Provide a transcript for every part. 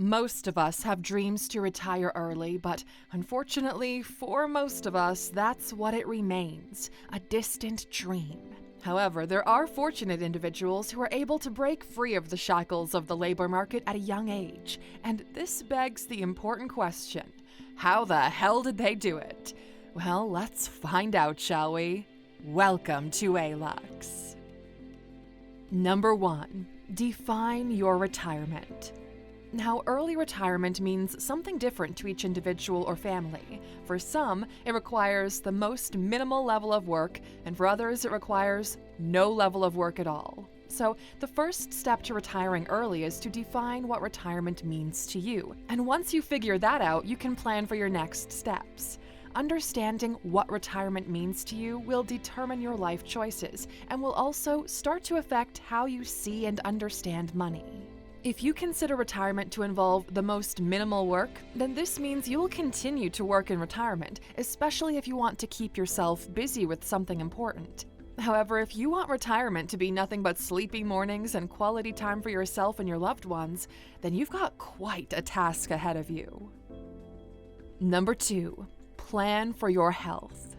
Most of us have dreams to retire early, but unfortunately, for most of us, that's what it remains, a distant dream. However, there are fortunate individuals who are able to break free of the shackles of the labor market at a young age, and this begs the important question: how the hell did they do it? Well, let's find out, shall we? Welcome to Alux. Number 1. Define your retirement. Now, early retirement means something different to each individual or family. For some, it requires the most minimal level of work, and for others, it requires no level of work at all. So, the first step to retiring early is to define what retirement means to you. And once you figure that out, you can plan for your next steps. Understanding what retirement means to you will determine your life choices and will also start to affect how you see and understand money. If you consider retirement to involve the most minimal work, then this means you will continue to work in retirement, especially if you want to keep yourself busy with something important. However, if you want retirement to be nothing but sleepy mornings and quality time for yourself and your loved ones, then you've got quite a task ahead of you. Number 2. Plan for your health.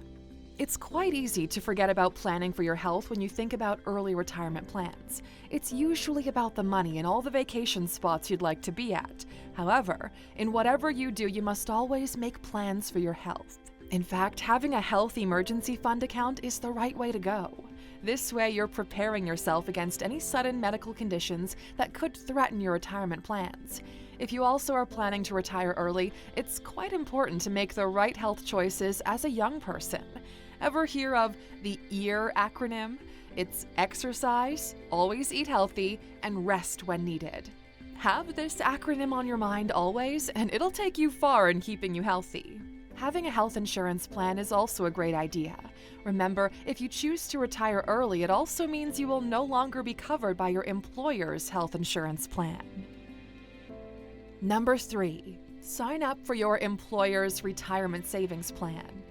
It's quite easy to forget about planning for your health when you think about early retirement plans. It's usually about the money and all the vacation spots you'd like to be at. However, in whatever you do, you must always make plans for your health. In fact, having a health emergency fund account is the right way to go. This way, you're preparing yourself against any sudden medical conditions that could threaten your retirement plans. If you also are planning to retire early, it's quite important to make the right health choices as a young person. Ever hear of the EAR acronym? It's exercise, always eat healthy, and rest when needed. Have this acronym on your mind always, and it'll take you far in keeping you healthy. Having a health insurance plan is also a great idea. Remember, if you choose to retire early, it also means you will no longer be covered by your employer's health insurance plan. Number 3. Sign up for your employer's retirement savings plan.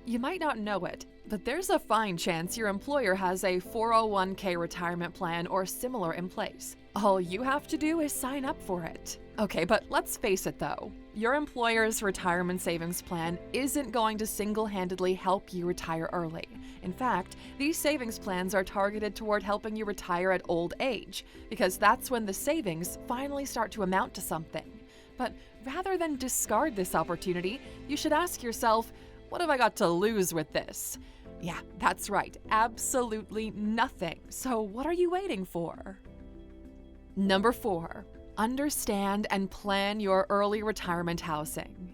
You might not know it, but there's a fine chance your employer has a 401k retirement plan or similar in place. All you have to do is sign up for it. Okay, but let's face it though, your employer's retirement savings plan isn't going to single-handedly help you retire early. In fact, these savings plans are targeted toward helping you retire at old age, because that's when the savings finally start to amount to something. But rather than discard this opportunity, you should ask yourself, what have I got to lose with this? Yeah, that's right, absolutely nothing. So what are you waiting for? Number 4. Understand and plan your early retirement housing.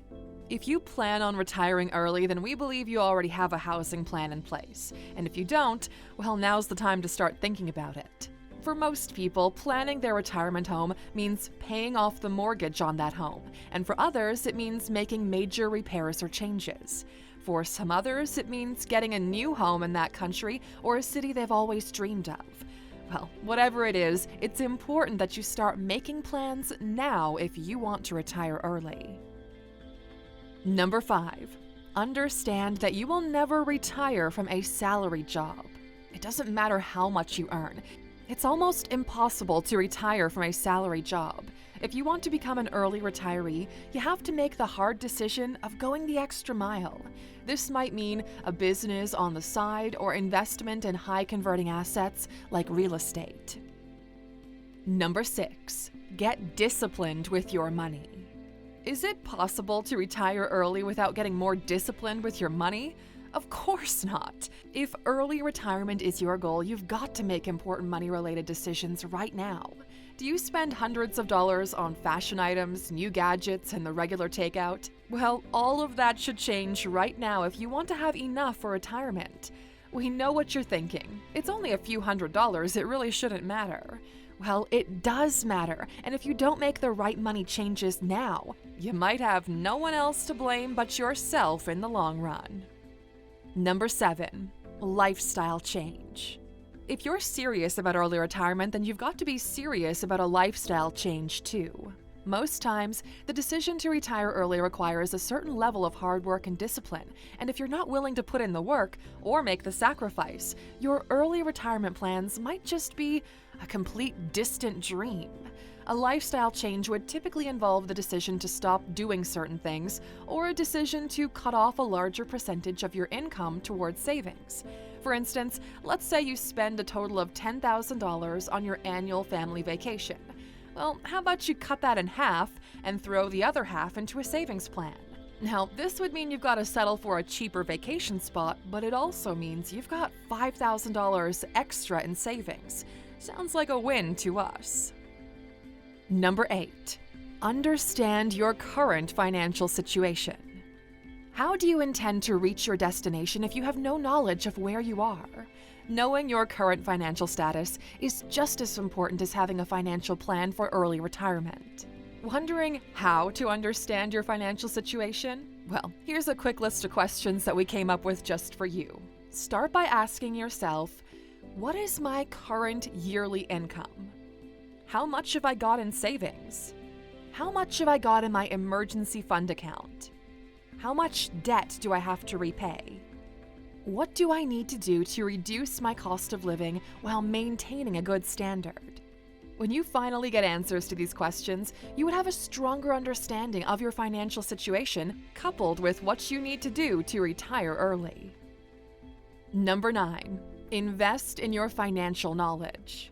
If you plan on retiring early, then we believe you already have a housing plan in place. And if you don't, well, now's the time to start thinking about it. For most people, planning their retirement home means paying off the mortgage on that home, and for others, it means making major repairs or changes. For some others, it means getting a new home in that country or a city they've always dreamed of. Well, whatever it is, it's important that you start making plans now if you want to retire early. Number 5. Understand that you will never retire from a salary job. It doesn't matter how much you earn. It's almost impossible to retire from a salary job. If you want to become an early retiree, you have to make the hard decision of going the extra mile. This might mean a business on the side or investment in high-converting assets like real estate. Number 6. Get disciplined with your money. Is it possible to retire early without getting more disciplined with your money? Of course not. If early retirement is your goal, you've got to make important money-related decisions right now. Do you spend hundreds of dollars on fashion items, new gadgets, and the regular takeout? Well, all of that should change right now if you want to have enough for retirement. We know what you're thinking. It's only a few $100s, it really shouldn't matter. Well, it does matter, and if you don't make the right money changes now, you might have no one else to blame but yourself in the long run. Number 7. Lifestyle change. If you're serious about early retirement, then you've got to be serious about a lifestyle change too. Most times, the decision to retire early requires a certain level of hard work and discipline, and if you're not willing to put in the work or make the sacrifice, your early retirement plans might just be a complete distant dream. A lifestyle change would typically involve the decision to stop doing certain things or a decision to cut off a larger percentage of your income towards savings. For instance, let's say you spend a total of $10,000 on your annual family vacation. Well, how about you cut that in half and throw the other half into a savings plan? Now, this would mean you've got to settle for a cheaper vacation spot, but it also means you've got $5,000 extra in savings. Sounds like a win to us. Number 8. Understand your current financial situation. How do you intend to reach your destination if you have no knowledge of where you are? Knowing your current financial status is just as important as having a financial plan for early retirement. Wondering how to understand your financial situation? Well, here's a quick list of questions that we came up with just for you. Start by asking yourself, what is my current yearly income? How much have I got in savings? How much have I got in my emergency fund account? How much debt do I have to repay? What do I need to do to reduce my cost of living while maintaining a good standard? When you finally get answers to these questions, you would have a stronger understanding of your financial situation, coupled with what you need to do to retire early. Number 9. Invest in your financial knowledge.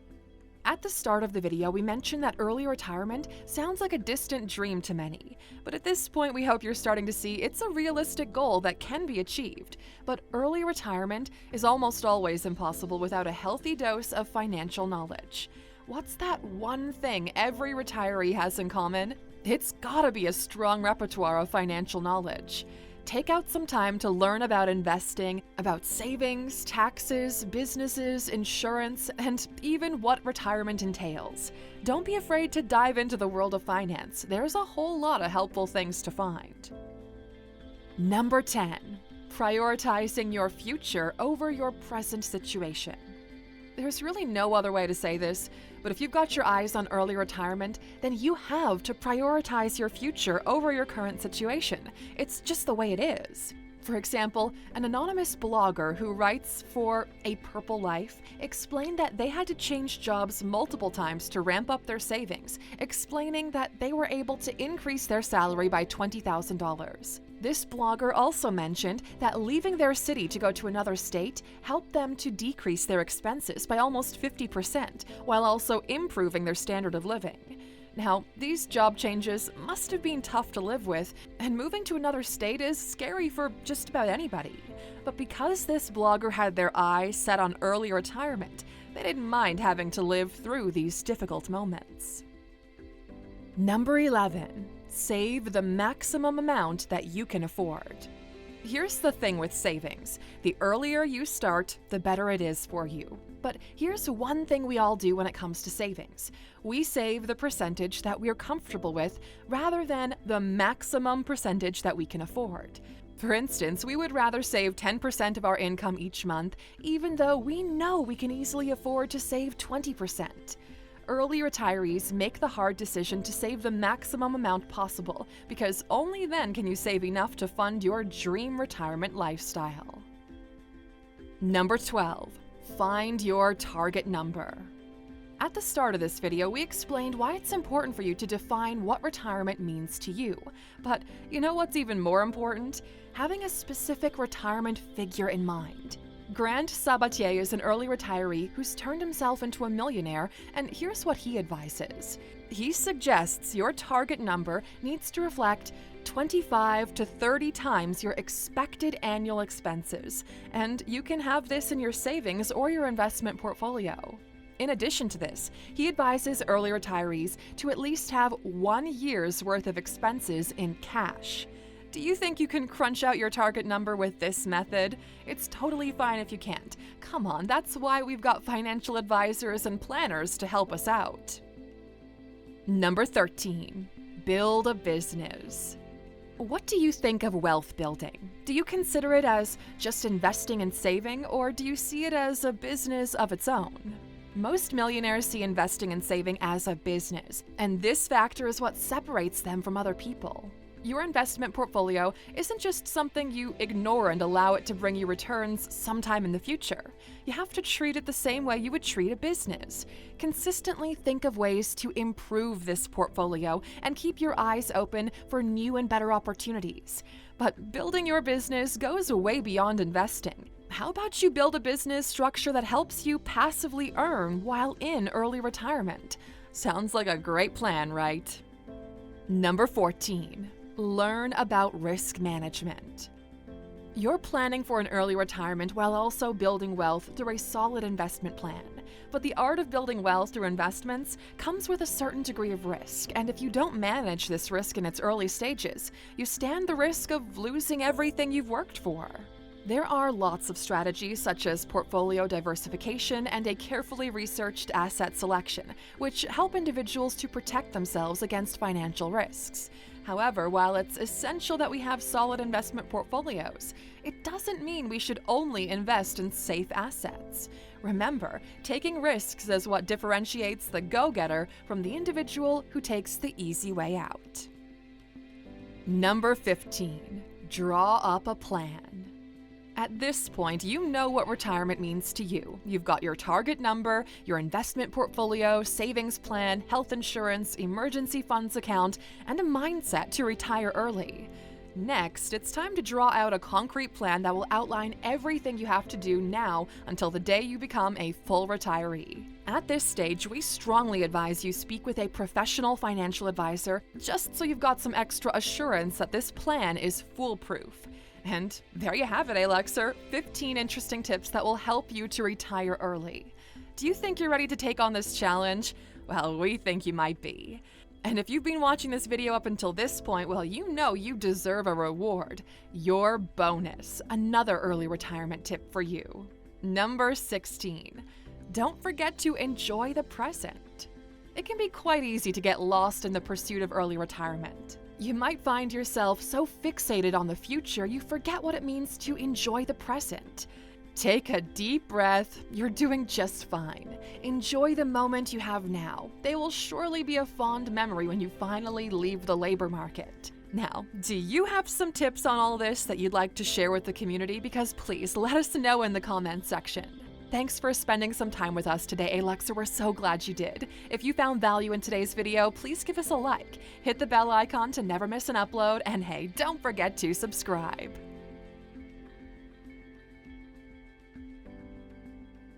At the start of the video, we mentioned that early retirement sounds like a distant dream to many, but at this point we hope you're starting to see it's a realistic goal that can be achieved. But early retirement is almost always impossible without a healthy dose of financial knowledge. What's that one thing every retiree has in common? It's gotta be a strong repertoire of financial knowledge. Take out some time to learn about investing, about savings, taxes, businesses, insurance, and even what retirement entails. Don't be afraid to dive into the world of finance. There's a whole lot of helpful things to find. Number 10. Prioritizing your future over your present situation. There's really no other way to say this, but if you've got your eyes on early retirement, then you have to prioritize your future over your current situation. It's just the way it is. For example, an anonymous blogger who writes for A Purple Life explained that they had to change jobs multiple times to ramp up their savings, explaining that they were able to increase their salary by $20,000. This blogger also mentioned that leaving their city to go to another state helped them to decrease their expenses by almost 50%, while also improving their standard of living. Now, these job changes must have been tough to live with, and moving to another state is scary for just about anybody. But because this blogger had their eyes set on early retirement, they didn't mind having to live through these difficult moments. Number 11. Save the maximum amount that you can afford. Here's the thing with savings. The earlier you start, the better it is for you. But here's one thing we all do when it comes to savings. We save the percentage that we're comfortable with rather than the maximum percentage that we can afford. For instance, we would rather save 10% of our income each month, even though we know we can easily afford to save 20%. Early retirees make the hard decision to save the maximum amount possible, because only then can you save enough to fund your dream retirement lifestyle. Number 12. Find your target number. At the start of this video, we explained why it's important for you to define what retirement means to you. But you know what's even more important? Having a specific retirement figure in mind. Grant Sabatier is an early retiree who's turned himself into a millionaire, and here's what he advises. He suggests your target number needs to reflect 25 to 30 times your expected annual expenses, and you can have this in your savings or your investment portfolio. In addition to this, he advises early retirees to at least have 1 year's worth of expenses in cash. Do you think you can crunch out your target number with this method? It's totally fine if you can't. Come on, that's why we've got financial advisors and planners to help us out. Number 13. Build a business. What do you think of wealth building? Do you consider it as just investing and saving, or do you see it as a business of its own? Most millionaires see investing and saving as a business, and this factor is what separates them from other people. Your investment portfolio isn't just something you ignore and allow it to bring you returns sometime in the future. You have to treat it the same way you would treat a business. Consistently think of ways to improve this portfolio and keep your eyes open for new and better opportunities. But building your business goes way beyond investing. How about you build a business structure that helps you passively earn while in early retirement? Sounds like a great plan, right? Number 14. Learn about risk management. You're planning for an early retirement while also building wealth through a solid investment plan. But the art of building wealth through investments comes with a certain degree of risk, and if you don't manage this risk in its early stages, you stand the risk of losing everything you've worked for. There are lots of strategies such as portfolio diversification and a carefully researched asset selection, which help individuals to protect themselves against financial risks. However, while it's essential that we have solid investment portfolios, it doesn't mean we should only invest in safe assets. Remember, taking risks is what differentiates the go-getter from the individual who takes the easy way out. Number 15. Draw up a plan. At this point, you know what retirement means to you. You've got your target number, your investment portfolio, savings plan, health insurance, emergency funds account, and a mindset to retire early. Next, it's time to draw out a concrete plan that will outline everything you have to do now until the day you become a full retiree. At this stage, we strongly advise you speak with a professional financial advisor just so you've got some extra assurance that this plan is foolproof. And there you have it, Aluxer, 15 interesting tips that will help you to retire early. Do you think you're ready to take on this challenge? Well, we think you might be. And if you've been watching this video up until this point, well, you know you deserve a reward. Your bonus, another early retirement tip for you. Number 16. Don't forget to enjoy the present. It can be quite easy to get lost in the pursuit of early retirement. You might find yourself so fixated on the future you forget what it means to enjoy the present. Take a deep breath. You're doing just fine. Enjoy the moment you have now. They will surely be a fond memory when you finally leave the labor market. Now, do you have some tips on all this that you'd like to share with the community? Because please let us know in the comments section. Thanks for spending some time with us today, Aluxer. We're so glad you did. If you found value in today's video, please give us a like, hit the bell icon to never miss an upload, and hey, don't forget to subscribe.